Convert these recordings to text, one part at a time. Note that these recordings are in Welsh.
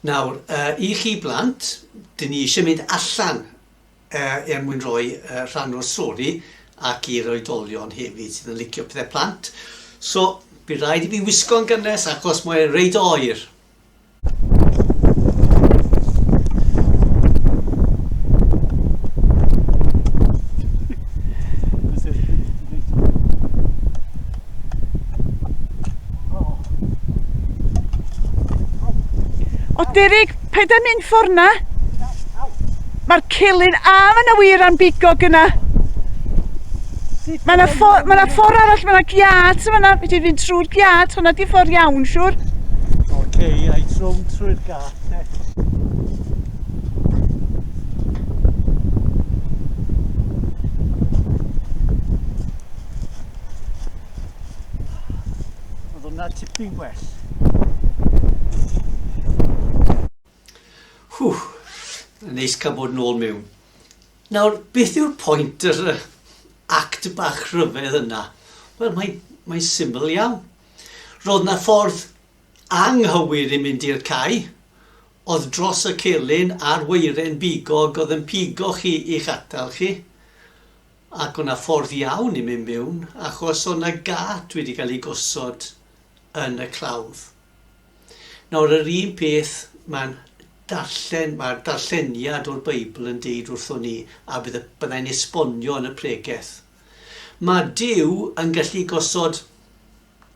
Nawr, I chi blant, dyn ni eisiau mynd allan mwyn rhoi rhan o'r stori ac i'r oedolion hefyd sydd yn licio pethau plant. So, bydd rhaid I fi wisgo'n gynnes achos mae'n reid oer. O Derrick, paid â mynd ffordd na. Mae'r celyn a mae yna wir am bigog yna. Mae yna ffordd arall, mae yna giat, mae yna, wedi fynd trwy'r giat, hwnna di ffordd iawn, siwr. Oce, I trwm trwy'r giat. Oedd hwnna tipyn gwell. Neis cael bod nôl mewn. Nawr, beth yw'r pwynt yr act bach rhyfedd yna? Wel, mae'n syml iawn. Roedd yna ffordd anghywir I mynd i'r cae. Oedd dros y celyn a'r weiren bigog oedd yn pigo chi i'ch atal chi. Ac o'na ffordd iawn I mynd mewn, achos o'na gat wedi cael ei gosod yn y clawdd. Nawr, yr un peth mae'r darlleniad o'r Beibl yn deud wrthon ni a byddai'n esbonio yn y pregeth. Mae Duw yn gallu gosod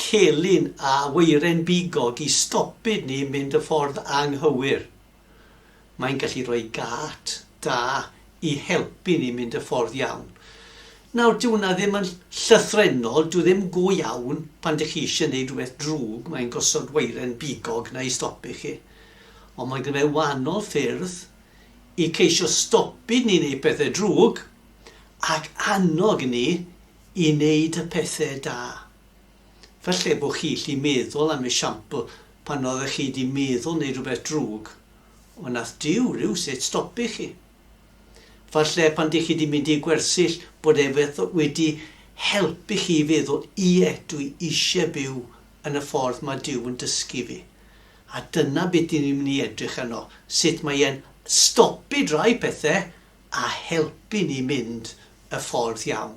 celyn a weiren bigog I stopid ni mynd y ffordd anghywir. Mae'n gallu rhoi gat da I helpu ni mynd y ffordd iawn. Nawr, dyw hwnna ddim yn llythrenol, dyw ddim go iawn pan ydych chi eisiau gwneud rhywbeth drwg, mae'n gosod weiren bigog na I stopu chi. Ond mae gyda fe wahanol ffyrdd I ceisio stopid ni wneud pethau drwg ac annog ni I wneud y pethau da. Falle bod chi allu meddwl am esiampl pan oeddech chi wedi meddwl wneud rhywbeth drwg, ond nath Duw rywsut stopu chi. Falle pan ydych chi wedi mynd I gwersyll bod wedi helpu chi feddwl dwi eisiau byw yn y ffordd mae Duw yn dysgu fi. A dyna beth ni'n mynd I edrych arno, sut mae'n stopud rai pethau a helpu ni mynd y ffordd iawn.